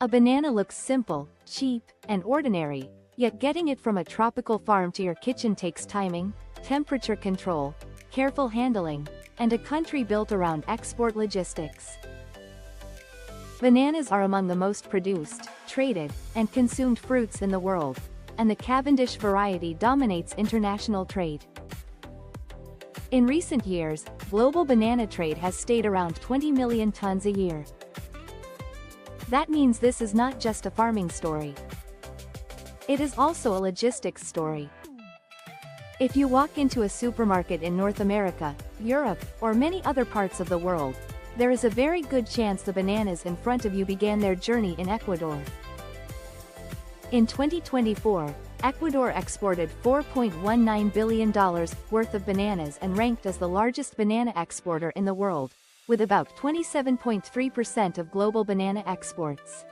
A banana looks simple, cheap, and ordinary, yet getting it from a tropical farm to your kitchen takes timing, temperature control, careful handling, and a country built around export logistics. Bananas are among the most produced, traded, and consumed fruits in the world, and the Cavendish variety dominates international trade. In recent years, global banana trade has stayed around 20 million tons a year. That means this is not just a farming story. It is also a logistics story. If you walk into a supermarket in North America, Europe, or many other parts of the world, there is a very good chance the bananas in front of you began their journey in Ecuador. In 2024, Ecuador exported $4.19 billion worth of bananas and ranked as the largest banana exporter in the world, with about 27.3% of global banana exports.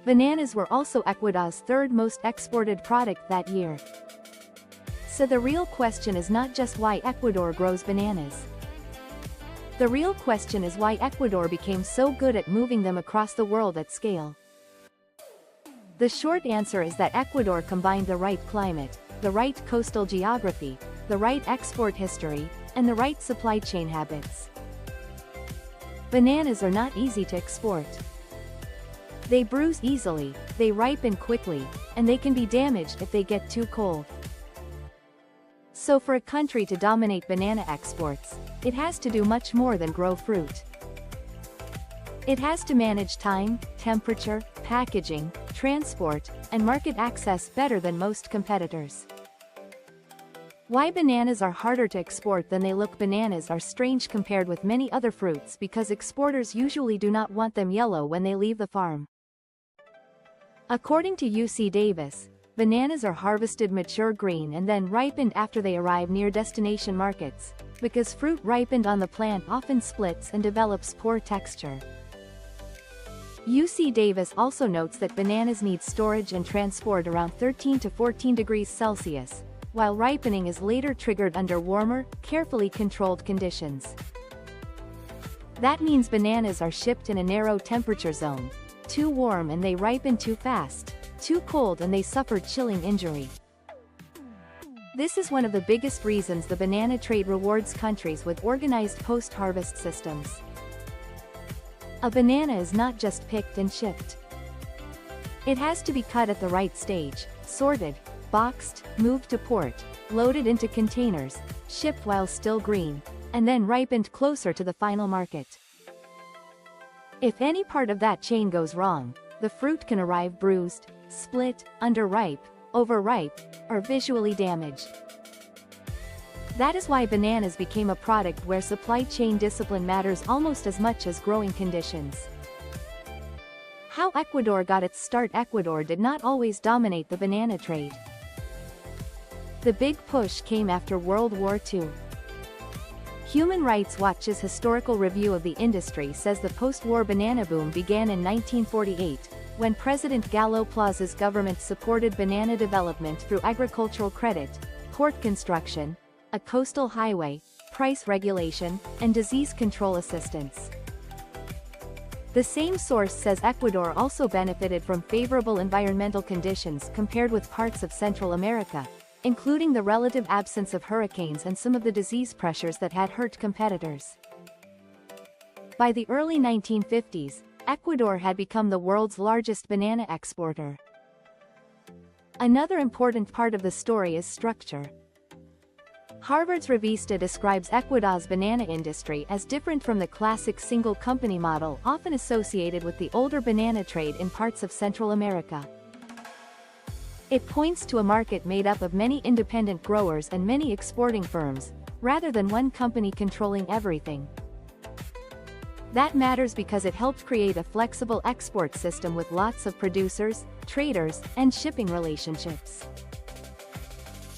Bananas were also Ecuador's third most exported product that year. So the real question is not just why Ecuador grows bananas. The real question is why Ecuador became so good at moving them across the world at scale. The short answer is that Ecuador combined the right climate, the right coastal geography, the right export history, and the right supply chain habits. Bananas are not easy to export. They bruise easily, they ripen quickly, and they can be damaged if they get too cold. So for a country to dominate banana exports, it has to do much more than grow fruit. It has to manage time, temperature, packaging, transport, and market access better than most competitors. Why bananas are harder to export than they look? Bananas are strange compared with many other fruits because exporters usually do not want them yellow when they leave the farm. According to UC Davis, bananas are harvested mature green and then ripened after they arrive near destination markets, because fruit ripened on the plant often splits and develops poor texture. UC Davis also notes that bananas need storage and transport around 13 to 14 degrees Celsius, while ripening is later triggered under warmer, carefully controlled conditions. That means bananas are shipped in a narrow temperature zone. Too warm and they ripen too fast, too cold and they suffer chilling injury. This is one of the biggest reasons the banana trade rewards countries with organized post-harvest systems. A banana is not just picked and shipped. It has to be cut at the right stage, sorted, boxed, moved to port, loaded into containers, shipped while still green, and then ripened closer to the final market. If any part of that chain goes wrong, the fruit can arrive bruised, split, underripe, overripe, or visually damaged. That is why bananas became a product where supply chain discipline matters almost as much as growing conditions. How Ecuador got its start. Ecuador did not always dominate the banana trade. The big push came after World War II. Human Rights Watch's historical review of the industry says the post-war banana boom began in 1948, when President Gallo Plaza's government supported banana development through agricultural credit, port construction, a coastal highway, price regulation, and disease control assistance. The same source says Ecuador also benefited from favorable environmental conditions compared with parts of Central America, including the relative absence of hurricanes and some of the disease pressures that had hurt competitors. By the early 1950s, Ecuador had become the world's largest banana exporter. Another important part of the story is structure. Harvard's Revista describes Ecuador's banana industry as different from the classic single-company model often associated with the older banana trade in parts of Central America. It points to a market made up of many independent growers and many exporting firms, rather than one company controlling everything. That matters because it helped create a flexible export system with lots of producers, traders, and shipping relationships.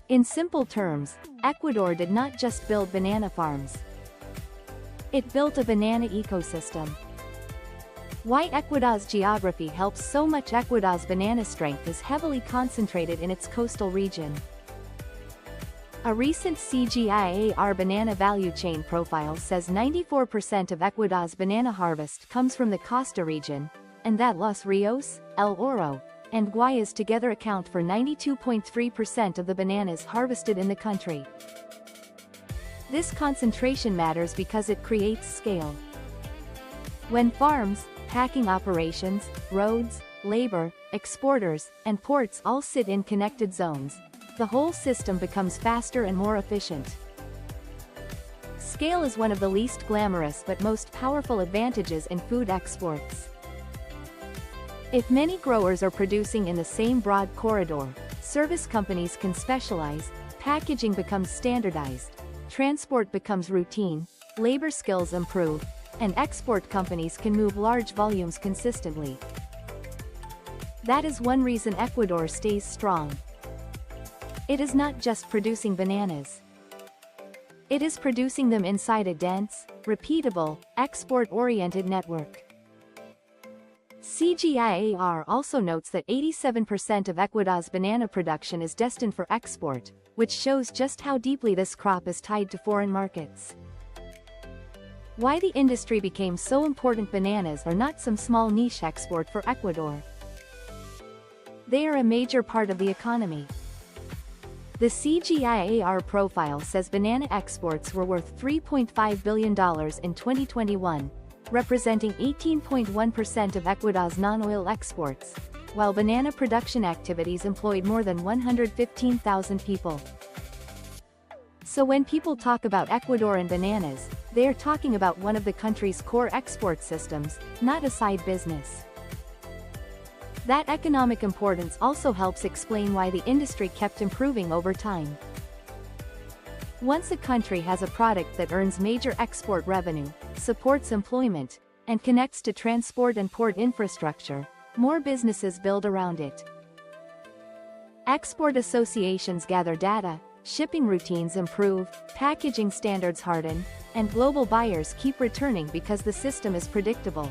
In simple terms, Ecuador did not just build banana farms. It built a banana ecosystem. Why Ecuador's geography helps so much? Ecuador's banana strength is heavily concentrated in its coastal region. A recent CGIAR banana value chain profile says 94% of Ecuador's banana harvest comes from the Costa region, and that Los Rios, El Oro, and Guayas together account for 92.3% of the bananas harvested in the country. This concentration matters because it creates scale. When farms, packing operations, roads, labor, exporters, and ports all sit in connected zones, the whole system becomes faster and more efficient. Scale is one of the least glamorous but most powerful advantages in food exports. If many growers are producing in the same broad corridor, service companies can specialize, packaging becomes standardized, transport becomes routine, labor skills improve, and export companies can move large volumes consistently. That is one reason Ecuador stays strong. It is not just producing bananas. It is producing them inside a dense, repeatable, export-oriented network. CGIAR also notes that 87% of Ecuador's banana production is destined for export, which shows just how deeply this crop is tied to foreign markets. Why the industry became so important: bananas are not some small niche export for Ecuador. They are a major part of the economy. The CGIAR profile says banana exports were worth $3.5 billion in 2021, representing 18.1% of Ecuador's non-oil exports, while banana production activities employed more than 115,000 people. So when people talk about Ecuador and bananas, they are talking about one of the country's core export systems, not a side business. That economic importance also helps explain why the industry kept improving over time. Once a country has a product that earns major export revenue, supports employment, and connects to transport and port infrastructure, more businesses build around it. Export associations gather data, shipping routines improve, packaging standards harden, and global buyers keep returning because the system is predictable.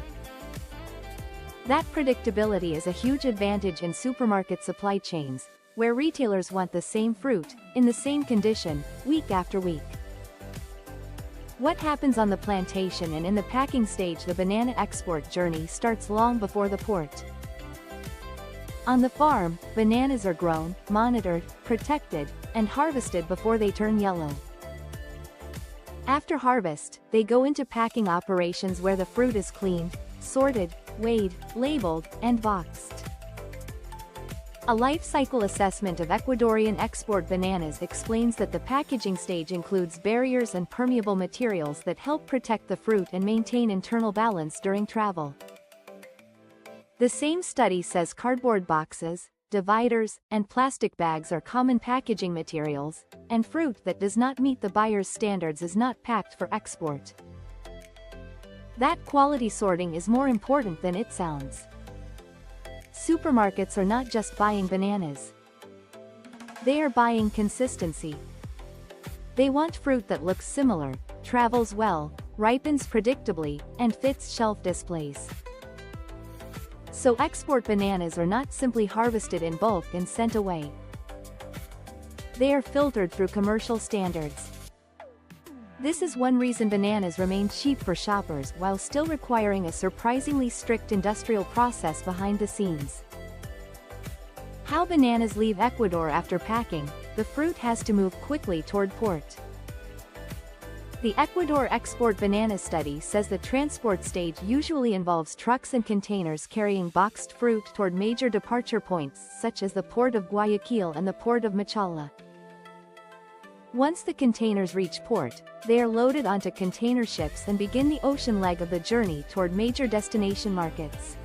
That predictability is a huge advantage in supermarket supply chains, where retailers want the same fruit, in the same condition, week after week. What happens on the plantation and in the packing stage? The banana export journey starts long before the port. On the farm, bananas are grown, monitored, protected, and harvested before they turn yellow. After harvest, they go into packing operations where the fruit is cleaned, sorted, weighed, labeled, and boxed. A life cycle assessment of Ecuadorian export bananas explains that the packaging stage includes barriers and permeable materials that help protect the fruit and maintain internal balance during travel. The same study says cardboard boxes, dividers, and plastic bags are common packaging materials, and fruit that does not meet the buyer's standards is not packed for export. That quality sorting is more important than it sounds. Supermarkets are not just buying bananas. They are buying consistency. They want fruit that looks similar, travels well, ripens predictably, and fits shelf displays. So export bananas are not simply harvested in bulk and sent away. They are filtered through commercial standards. This is one reason bananas remain cheap for shoppers while still requiring a surprisingly strict industrial process behind the scenes. How bananas leave Ecuador after packing: the fruit has to move quickly toward port. The Ecuador Export Banana Study says the transport stage usually involves trucks and containers carrying boxed fruit toward major departure points such as the port of Guayaquil and the port of Machala. Once the containers reach port, they are loaded onto container ships and begin the ocean leg of the journey toward major destination markets.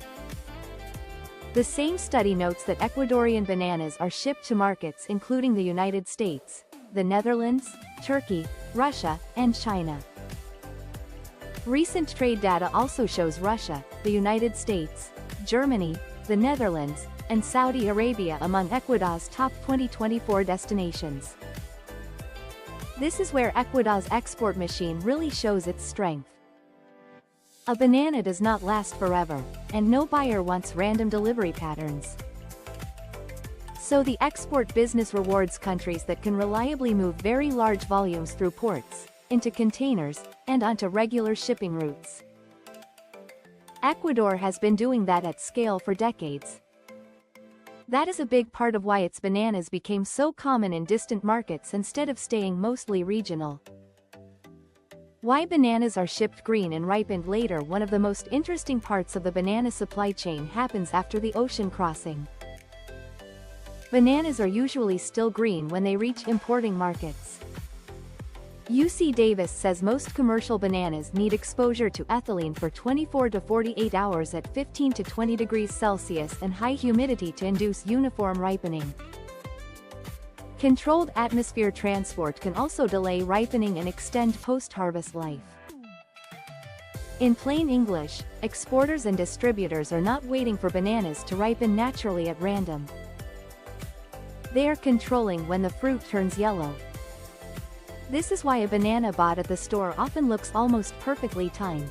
The same study notes that Ecuadorian bananas are shipped to markets including the United States, the Netherlands, Turkey, Russia, and China. Recent trade data also shows Russia, the United States, Germany, the Netherlands, and Saudi Arabia among Ecuador's top 2024 destinations. This is where Ecuador's export machine really shows its strength. A banana does not last forever, and no buyer wants random delivery patterns. So the export business rewards countries that can reliably move very large volumes through ports, into containers, and onto regular shipping routes. Ecuador has been doing that at scale for decades. That is a big part of why its bananas became so common in distant markets instead of staying mostly regional. Why bananas are shipped green and ripened later. One of the most interesting parts of the banana supply chain happens after the ocean crossing. Bananas are usually still green when they reach importing markets. UC Davis says most commercial bananas need exposure to ethylene for 24 to 48 hours at 15 to 20 degrees Celsius and high humidity to induce uniform ripening. Controlled atmosphere transport can also delay ripening and extend post-harvest life. In plain English, exporters and distributors are not waiting for bananas to ripen naturally at random. They are controlling when the fruit turns yellow. This is why a banana bought at the store often looks almost perfectly timed.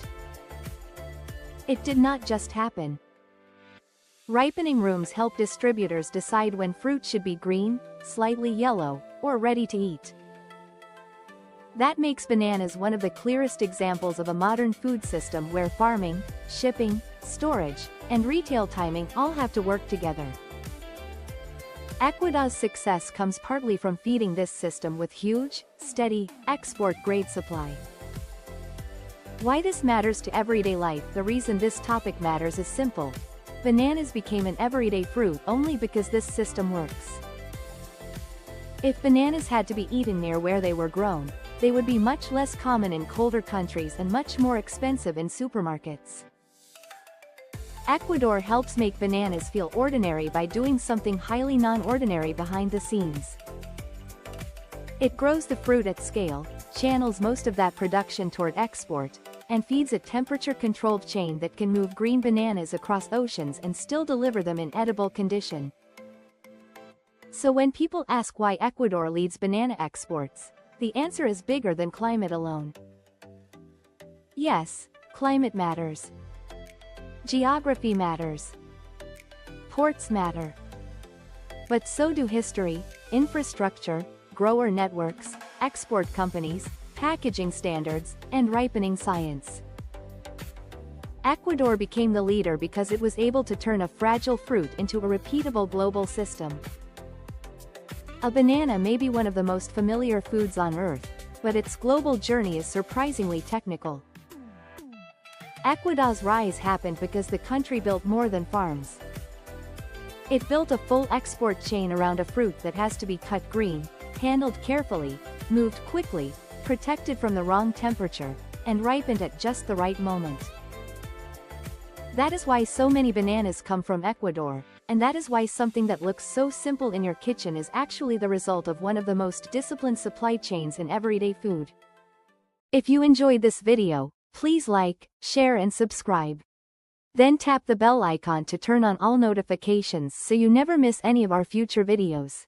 It did not just happen. Ripening rooms help distributors decide when fruit should be green, slightly yellow, or ready to eat. That makes bananas one of the clearest examples of a modern food system where farming, shipping, storage, and retail timing all have to work together. Ecuador's success comes partly from feeding this system with huge, steady, export-grade supply. Why this matters to everyday life? The reason this topic matters is simple. Bananas became an everyday fruit only because this system works. If bananas had to be eaten near where they were grown, they would be much less common in colder countries and much more expensive in supermarkets. Ecuador helps make bananas feel ordinary by doing something highly non-ordinary behind the scenes. It grows the fruit at scale, channels most of that production toward export, and feeds a temperature-controlled chain that can move green bananas across oceans and still deliver them in edible condition. So when people ask why Ecuador leads banana exports, the answer is bigger than climate alone. Yes, climate matters. Geography matters. Ports matter. But so do history, infrastructure, grower networks, export companies, packaging standards, and ripening science. Ecuador became the leader because it was able to turn a fragile fruit into a repeatable global system. A banana may be one of the most familiar foods on Earth, but its global journey is surprisingly technical. Ecuador's rise happened because the country built more than farms. It built a full export chain around a fruit that has to be cut green, handled carefully, moved quickly, protected from the wrong temperature, and ripened at just the right moment. That is why so many bananas come from Ecuador, and that is why something that looks so simple in your kitchen is actually the result of one of the most disciplined supply chains in everyday food. If you enjoyed this video, please like, share and subscribe. Then tap the bell icon to turn on all notifications so you never miss any of our future videos.